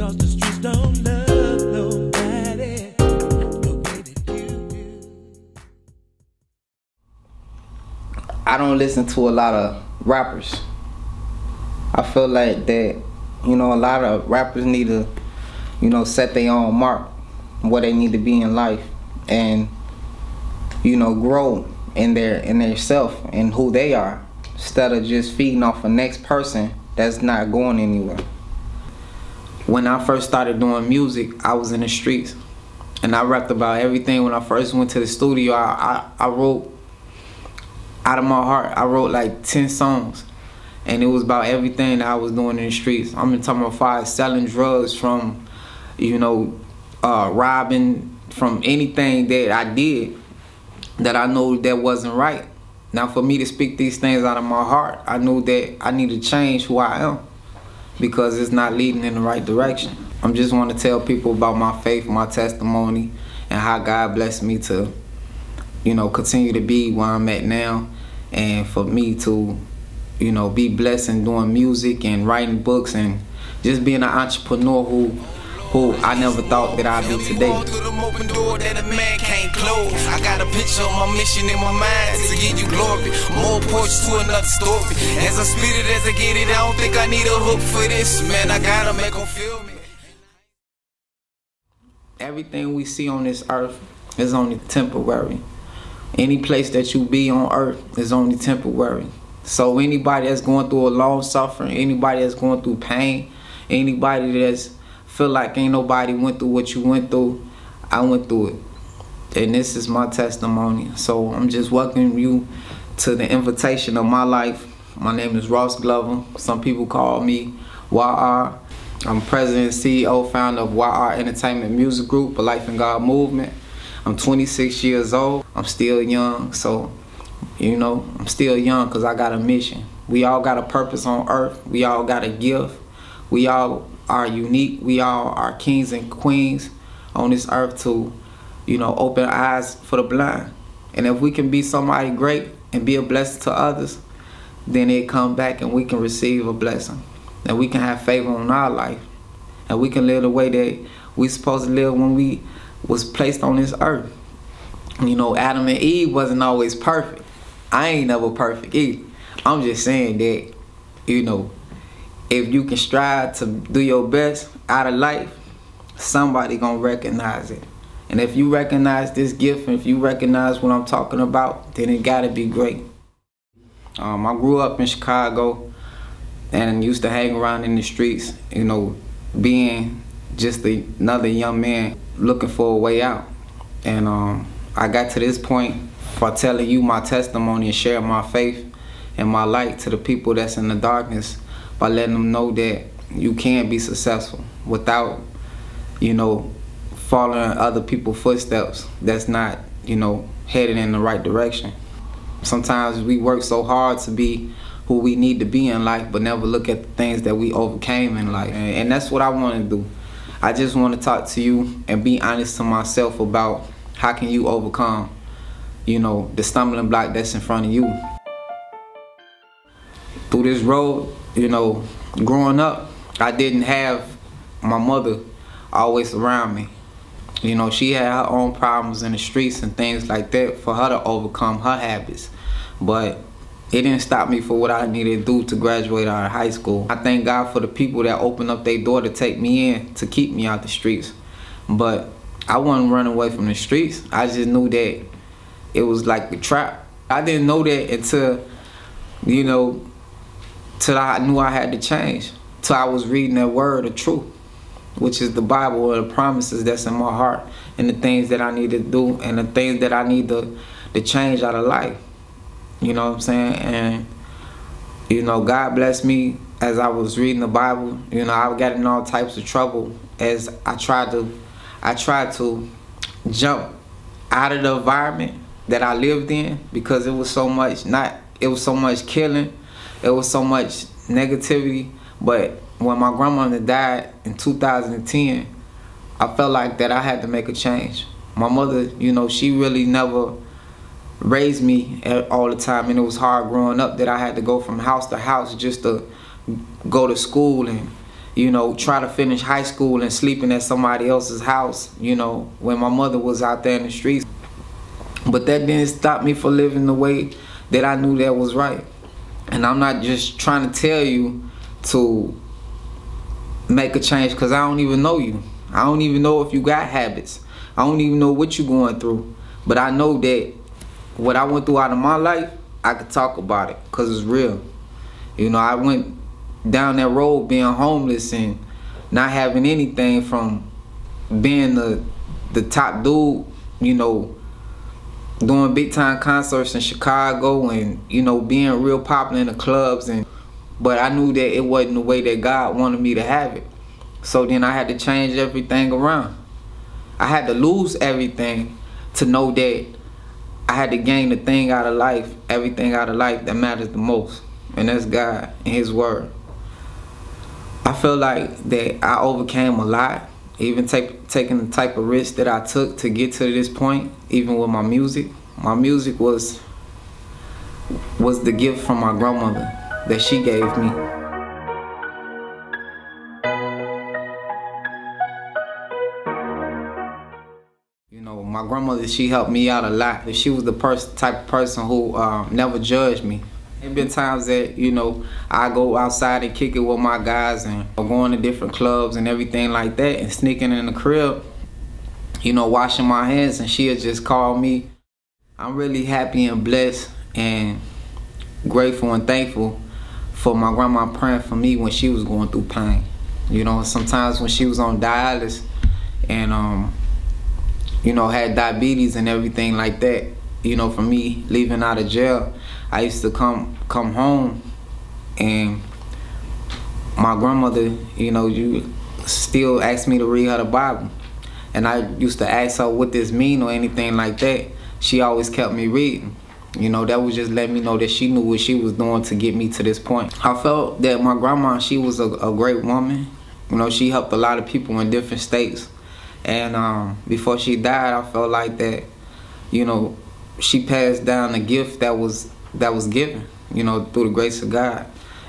'cause the streets don't love nobody the way that you do. I don't listen to a lot of rappers. I feel like that, you know, a lot of rappers need to, you know, set their own mark, where they need to be in life, and, you know, grow in their self and who they are, instead of just feeding off the next person that's not going anywhere. When I first started doing music, I was in the streets, and I rapped about everything. When I first went to the studio, I wrote out of my heart. I wrote like 10 songs, and it was about everything that I was doing in the streets. I'm talking about fire, selling drugs, from, you know, robbing, from anything that I did that I know that wasn't right. Now, for me to speak these things out of my heart, I knew that I need to change who I am, because it's not leading in the right direction. I just want to tell people about my faith, my testimony, and how God blessed me to, you know, continue to be where I'm at now, and for me to, you know, be blessed in doing music and writing books and just being an entrepreneur who I never thought that I'd be today. I got a picture of my mission in my mind to give you glory. More porch to another story. As I spit it, as I get it, I don't think I need a hook for this, man. I gotta make them feel me. Everything we see on this earth is only temporary. Any place that you be on earth is only temporary. So anybody that's going through a long suffering, anybody that's going through pain, anybody that's feel like ain't nobody went through what you went through, I went through it. And this is my testimony. So I'm just welcoming you to the invitation of my life. My name is RossGlover. Some people call me YR. I'm president, CEO, founder of YR Entertainment Music Group, a Life in God movement. I'm 26 years old. I'm still young, so, you know, I'm still young because I got a mission. We all got a purpose on earth. We all got a gift. We all are unique. We all are kings and queens on this earth to, you know, open eyes for the blind. And if we can be somebody great and be a blessing to others, then it come back and we can receive a blessing. And we can have favor on our life. And we can live the way that we supposed to live when we was placed on this earth. You know, Adam and Eve wasn't always perfect. I ain't never perfect either. I'm just saying that, you know, if you can strive to do your best out of life, somebody gonna recognize it. And if you recognize this gift, and if you recognize what I'm talking about, then it gotta be great. I grew up in Chicago and used to hang around in the streets, you know, being just another young man looking for a way out. And I got to this point for telling you my testimony and sharing my faith and my light to the people that's in the darkness, by letting them know that you can be successful without, you know, following other people's footsteps that's not, you know, headed in the right direction. Sometimes we work so hard to be who we need to be in life, but never look at the things that we overcame in life. And that's what I want to do. I just want to talk to you and be honest to myself about how can you overcome, you know, the stumbling block that's in front of you. Through this road, you know, growing up, I didn't have my mother always around me. You know, she had her own problems in the streets and things like that for her to overcome her habits. But it didn't stop me for what I needed to do to graduate out of high school. I thank God for the people that opened up their door to take me in, to keep me out the streets. But I wasn't running away from the streets. I just knew that it was like a trap. I didn't know that until, you know, till I knew I had to change. Till I was reading that word of truth, which is the Bible, or the promises that's in my heart, and the things that I need to do, and the things that I need to change out of life. You know what I'm saying? And, you know, God blessed me as I was reading the Bible. You know, I got in all types of trouble as I tried to jump out of the environment that I lived in, because it was so much killing, it was so much negativity. But when my grandmother died in 2010, I felt like that I had to make a change. My mother, you know, she really never raised me all the time, and it was hard growing up that I had to go from house to house just to go to school and, you know, try to finish high school and sleeping at somebody else's house, you know, when my mother was out there in the streets. But that didn't stop me from living the way that I knew that was right. And I'm not just trying to tell you to make a change, because I don't even know you. I don't even know if you got habits. I don't even know what you're going through. But I know that what I went through out of my life, I could talk about it because it's real. You know, I went down that road being homeless and not having anything, from being the top dude, you know, doing big time concerts in Chicago and, you know, being real popular in the clubs. But I knew that it wasn't the way that God wanted me to have it. So then I had to change everything around. I had to lose everything to know that I had to gain the thing out of life, everything out of life that matters the most. And that's God and His Word. I feel like that I overcame a lot, even taking the type of risk that I took to get to this point, even with my music. My music was the gift from my grandmother that she gave me. You know, my grandmother, she helped me out a lot. She was the type of person who never judged me. There been times that, you know, I go outside and kick it with my guys and going to different clubs and everything like that, and sneaking in the crib, you know, washing my hands, and she'll just call me. I'm really happy and blessed and grateful and thankful for my grandma praying for me when she was going through pain. You know, sometimes when she was on dialysis and you know, had diabetes and everything like that, you know, for me leaving out of jail, I used to come home, and my grandmother, you know, you still asked me to read her the Bible. And I used to ask her what this mean or anything like that. She always kept me reading. You know, that would just let me know that she knew what she was doing to get me to this point. I felt that my grandma, she was a great woman. You know, she helped a lot of people in different states. And before she died, I felt like that, you know, she passed down a gift that was given, you know, through the grace of God.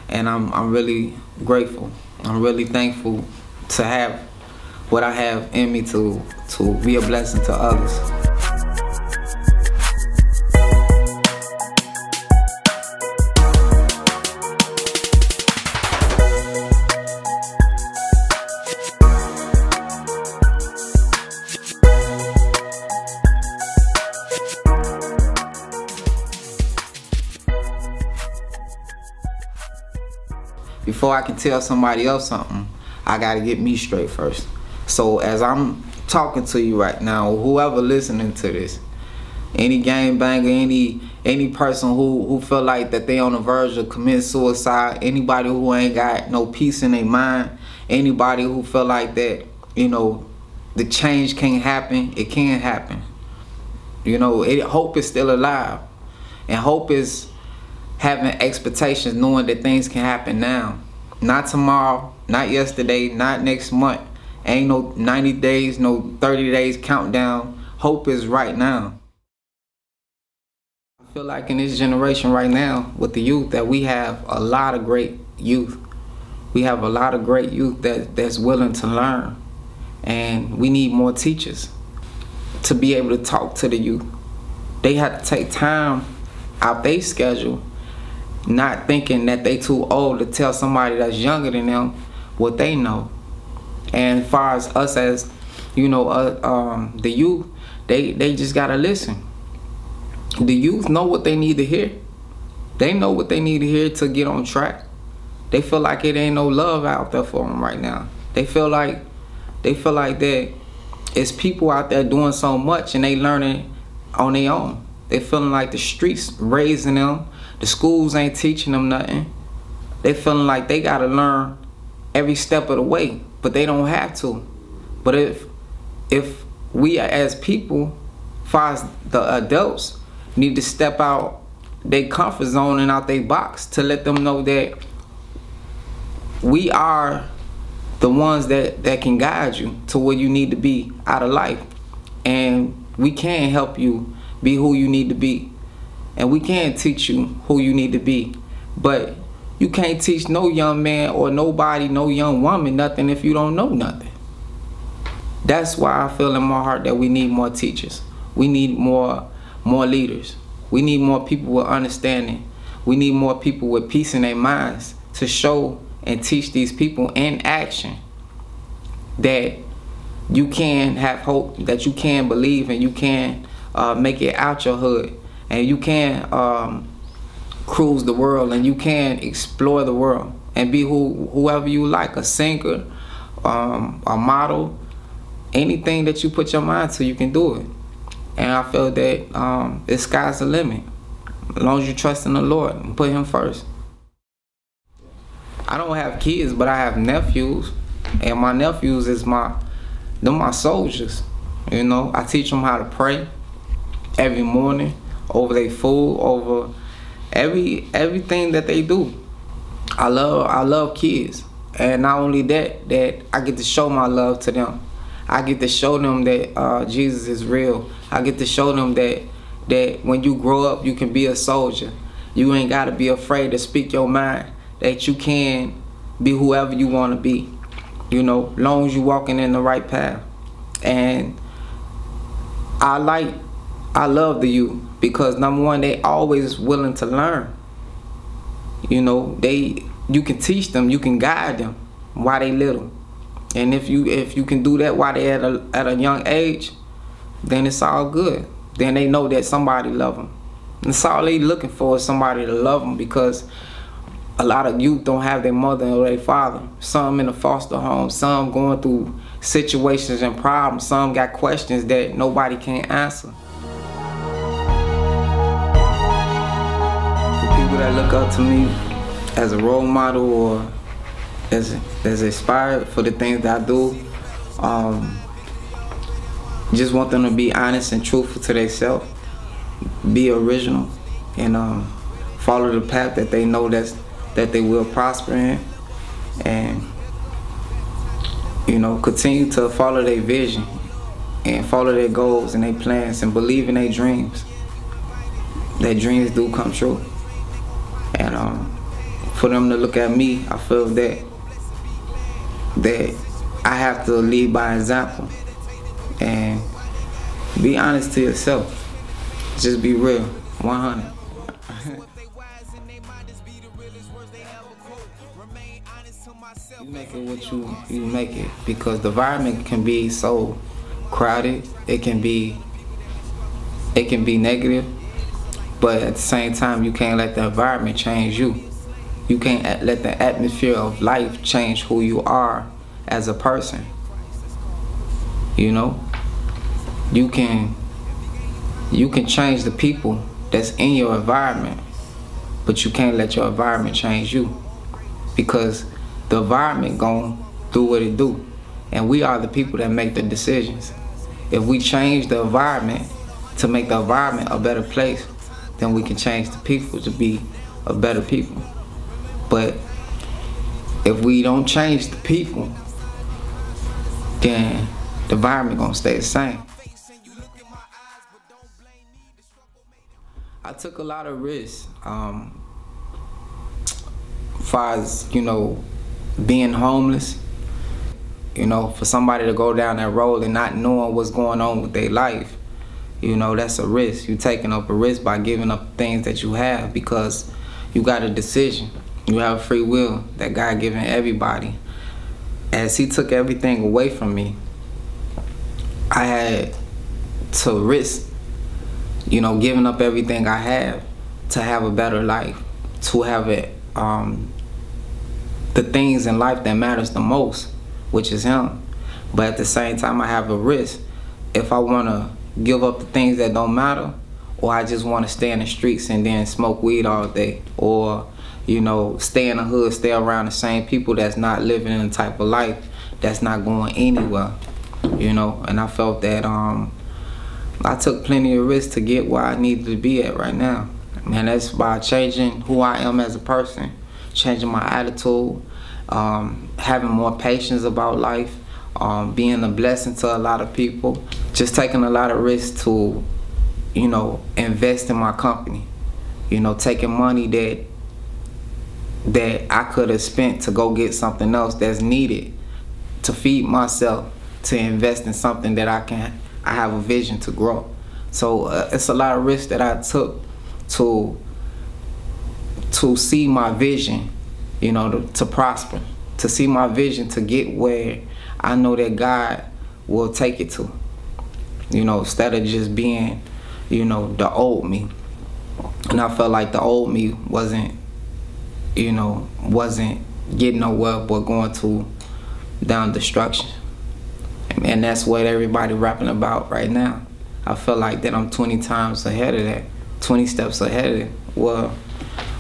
And I'm really grateful. I'm really thankful to have what I have in me to be a blessing to others. Before I can tell somebody else something, I gotta get me straight first. So as I'm talking to you right now, whoever listening to this, any gangbanger, any person who feel like that they on the verge of committing suicide, anybody who ain't got no peace in their mind, anybody who feel like that, you know, the change can't happen, it can happen. You know, hope is still alive. And hope is having expectations, knowing that things can happen now. Not tomorrow, not yesterday, not next month. Ain't no 90 days, no 30 days countdown. Hope is right now. I feel like in this generation right now with the youth that we have a lot of great youth. We have a lot of great youth that's willing to learn. And we need more teachers to be able to talk to the youth. They have to take time out their schedule, not thinking that they too old to tell somebody that's younger than them what they know. And as far as us as, you know, the youth, they just gotta listen. The youth know what they need to hear. They know what they need to hear to get on track. They feel like it ain't no love out there for them right now. They feel like that it's people out there doing so much and they learning on their own. They feeling like the streets raising them. The schools ain't teaching them nothing. They feeling like they gotta learn every step of the way, but they don't have to. But if we as people, as far as the adults, need to step out their comfort zone and out their box to let them know that we are the ones that can guide you to where you need to be out of life. And we can help you be who you need to be. And we can teach you who you need to be. But You can't teach no young man or nobody, no young woman nothing if you don't know nothing. That's why I feel in my heart that we need more teachers. We need more leaders. We need more people with understanding. We need more people with peace in their minds to show and teach these people in action that you can have hope, that you can believe, and you can make it out your hood, and you can cruise the world, and you can explore the world and be whoever you like, a singer, a model, anything that you put your mind to, you can do it. And I feel that the sky's the limit, as long as you trust in the Lord and put Him first. I don't have kids, but I have nephews, and my nephews is my soldiers. You know, I teach them how to pray every morning, over their food, over everything that they do. I love kids, and not only that I get to show my love to them. I get to show them that Jesus is real. I get to show them that when you grow up, you can be a soldier. You ain't got to be afraid to speak your mind, that you can be whoever you want to be, you know, long as you walking in the right path. And I love the youth because, number one, they always willing to learn. You know, you can teach them, you can guide them while they little. And if you can do that while they at a young age, then it's all good. Then they know that somebody love them. And that's all they looking for, is somebody to love them, because a lot of youth don't have their mother or their father. Some in a foster home, some going through situations and problems, some got questions that nobody can answer. The people that look up to me as a role model or as inspired for the things that I do, just want them to be honest and truthful to themselves, be original, and follow the path that they know that they will prosper in, and you know, continue to follow their vision and follow their goals and their plans and believe in their dreams. Their dreams do come true, and for them to look at me, I feel that I have to lead by example and be honest to yourself. Just be real, 100. You make it what you make it, because the environment can be so crowded, it can be negative, but at the same time you can't let the environment change you. You can't let the atmosphere of life change who you are as a person. You know, you can change the people that's in your environment, but you can't let your environment change you, because the environment gon' do what it do, and we are the people that make the decisions. If we change the environment to make the environment a better place, then we can change the people to be a better people. But if we don't change the people, then the environment gonna stay the same. I took a lot of risks, as far as, you know, being homeless. You know, for somebody to go down that road and not knowing what's going on with their life, you know, that's a risk. You're taking up a risk by giving up things that you have, because you got a decision. You have free will that God given everybody. As He took everything away from me, I had to risk, you know, giving up everything I have to have a better life, to have it, the things in life that matters the most, which is Him. But at the same time, I have a risk. If I want to give up the things that don't matter, or I just want to stay in the streets and then smoke weed all day, or, you know, stay in the hood, stay around the same people that's not living in the type of life that's not going anywhere, you know. And I felt that I took plenty of risks to get where I needed to be at right now. And that's by changing who I am as a person, changing my attitude, having more patience about life, being a blessing to a lot of people, just taking a lot of risks to, you know, invest in my company, you know, taking money that I could have spent to go get something else that's needed to feed myself, to invest in something that I have a vision to grow. So it's a lot of risks that I took to see my vision, you know, to prosper, to see my vision to get where I know that God will take it to, you know, instead of just being, you know, the old me. And I felt like the old me wasn't getting nowhere but going to down destruction. And that's what everybody rapping about right now. I feel like that I'm 20 times ahead of that, 20 steps ahead of it,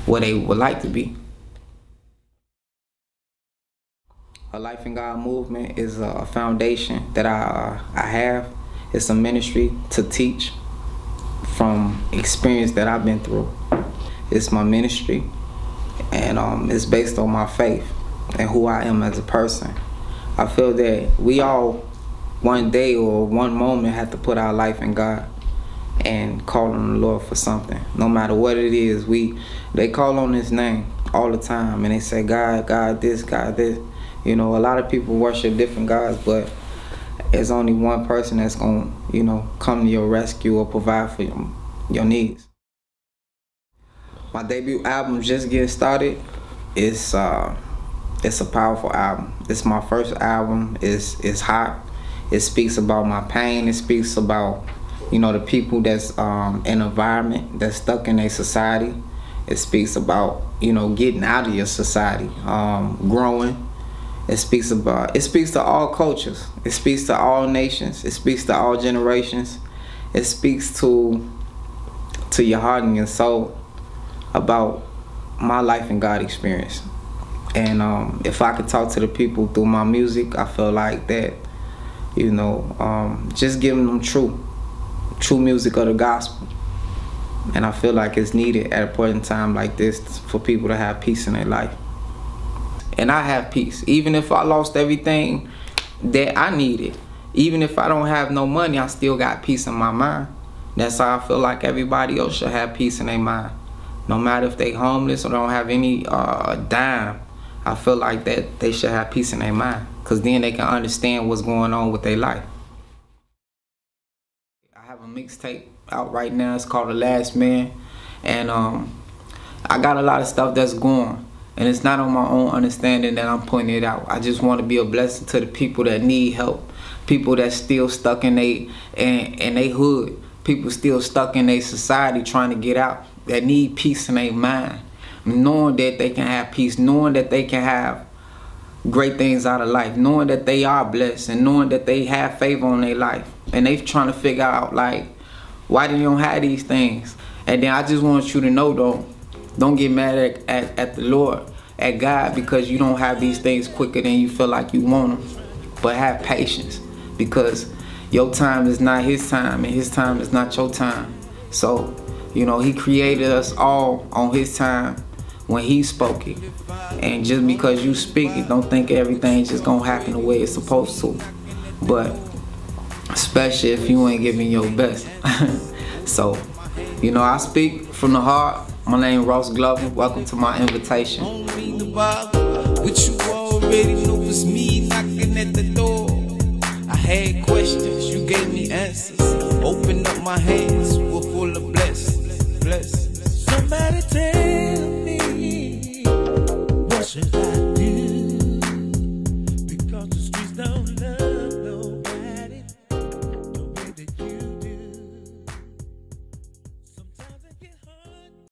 where they would like to be. A Life in God movement is a foundation that I have. It's a ministry to teach from experience that I've been through. It's my ministry, and it's based on my faith and who I am as a person. I feel that we all, one day or one moment, have to put our life in God and call on the Lord for something. No matter what it is, they call on His name all the time, and they say, God, God this, God this. You know, a lot of people worship different gods, but there's only one person that's gonna, you know, come to your rescue or provide for your needs. My debut album, Just Getting Started, it's a powerful album. It's my first album. It's hot. It speaks about my pain. It speaks about, you know, the people that's in an environment that's stuck in a society. It speaks about, you know, getting out of your society, growing. It speaks to all cultures. It speaks to all nations. It speaks to all generations. It speaks to your heart and your soul about my life and God experience. And if I could talk to the people through my music, I feel like that, you know, just giving them true music of the gospel. And I feel like it's needed at a point in time like this for people to have peace in their life. And I have peace. Even if I lost everything that I needed, even if I don't have no money, I still got peace in my mind. That's how I feel like everybody else should have peace in their mind. No matter if they homeless or don't have any dime, I feel like that they should have peace in their mind, because then they can understand what's going on with their life. I have a mixtape out right now. It's called The Last Man. And I got a lot of stuff that's going. And it's not on my own understanding that I'm pointing it out. I just want to be a blessing to the people that need help. People that's still stuck in they hood. People still stuck in their society trying to get out. That need peace in their mind. Knowing that they can have peace. Knowing that they can have great things out of life. Knowing that they are blessed. And knowing that they have favor on their life. And they trying to figure out, like, why they don't have these things. And then I just want you to know, though, don't get mad at the Lord, at God, because you don't have these things quicker than you feel like you want them. But have patience, because your time is not His time, and His time is not your time. So, you know, He created us all on His time when He spoke it. And just because you speak it, don't think everything's just gonna happen the way it's supposed to. But especially if you ain't giving your best. So, you know, I speak from the heart. My name is RossGlover. Welcome to my invitation. Which you already know it's me knocking at the door. I had questions, you gave me answers. Open up my hands, we're full of blessings. Somebody tell